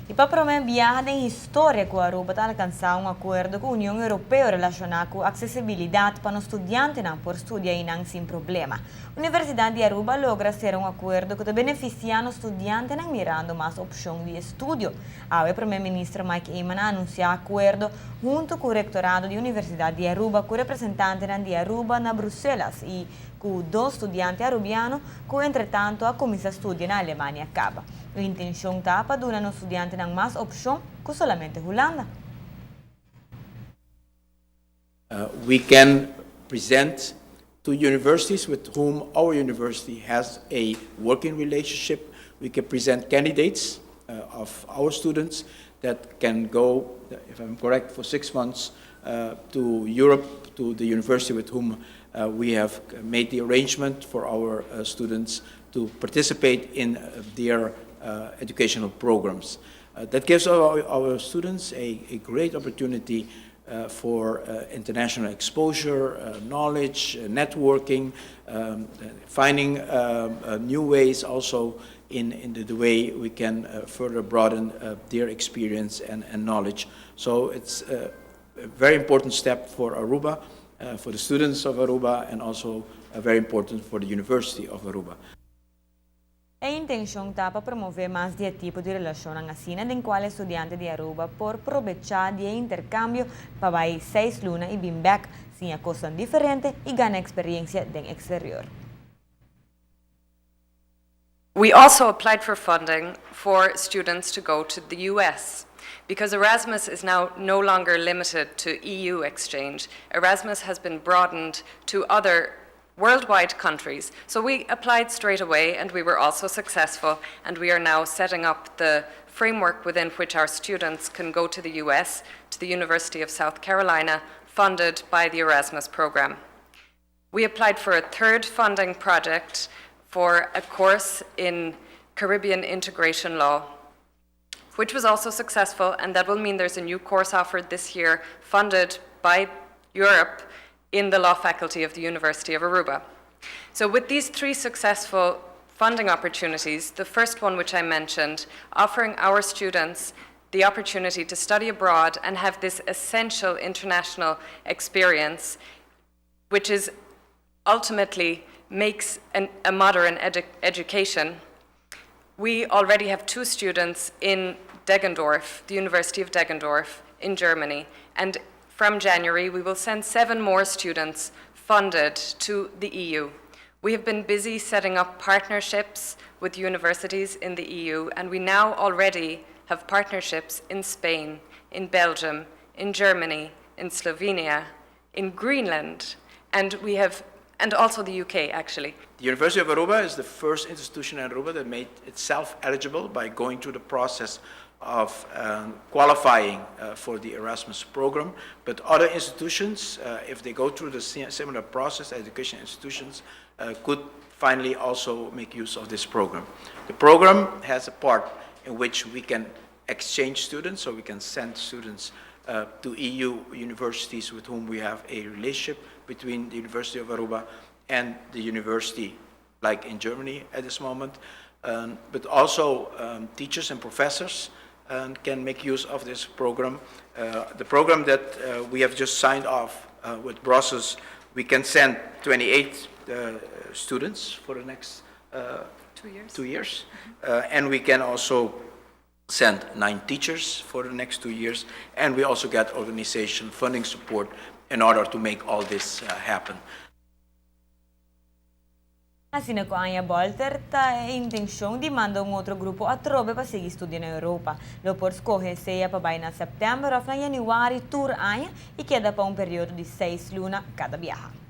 E para mim, viagem em história com a Aruba para alcançar um acordo com a União Europeia relacionado com a acessibilidade para os estudantes por estudar sem problema. A Universidad de Aruba logra ser um acordo que beneficia os estudantes mirando mais opções de estudo. A primeiro-ministro Eman anunciou o acordo junto com o rectorado da Universidad de Aruba, com representantes de Aruba na Bruxelas e com dois estudantes arubianos, que entretanto a comissão de estudo na Alemania acaba. A intenção está para dar aos estudantes mais opções que somente Holanda. We can present to universities with whom our university has a working relationship. We can present candidates of our students that can go, if I'm correct, for 6 months to Europe, to the university with whom we have made the arrangement for our students to participate in their educational programs. That gives our students a great opportunity for international exposure, knowledge, networking, finding new ways also in the way we can further broaden their experience and knowledge. So it's a very important step for Aruba, for the students of Aruba, and also very important for the University of Aruba. A intenção está para promover mais de tipo de relação assim, em qual estudantes de Aruba por aproveitar de intercâmbio para ir 6 lunas e vir back sem a coisa diferente e ganhar experiência no exterior. We also applied for funding for students to go to the US. Because Erasmus is now no longer limited to EU exchange, Erasmus has been broadened to other worldwide countries. So we applied straight away and we were also successful, and we are now setting up the framework within which our students can go to the US, to the University of South Carolina, funded by the Erasmus program. We applied for a third funding project for a course in Caribbean integration law, which was also successful, and that will mean there's a new course offered this year funded by Europe in the law faculty of the University of Aruba. So with these 3 successful funding opportunities, the first one which I mentioned, offering our students the opportunity to study abroad and have this essential international experience, which is ultimately makes a modern education. We already have 2 students in Deggendorf, the University of Deggendorf in Germany, and from January we will send 7 more students funded to the EU. We have been busy setting up partnerships with universities in the EU, and we now already have partnerships in Spain, in Belgium, in Germany, in Slovenia, in Greenland, and also the UK, actually. The University of Aruba is the first institution in Aruba that made itself eligible by going through the process of qualifying for the Erasmus program. But other institutions, if they go through the similar process, education institutions could finally also make use of this program. The program has a part in which we can exchange students, so we can send students to EU universities with whom we have a relationship between the University of Aruba and the university, like in Germany at this moment. But also teachers and professors can make use of this program. The program that we have just signed off with Brussels, we can send 28 students for the next 2 years. And we can also send 9 teachers for the next 2 years, and we also get organization funding support in order to make all this happen. Assim com a Anja Bolter, a intenção de mandar outro grupo a trobe para seguir estudando na Europa. Lo por escolher seja para ir em setembro ou em janeiro, tour Anja, e queda para período de 6 lunas cada viagem.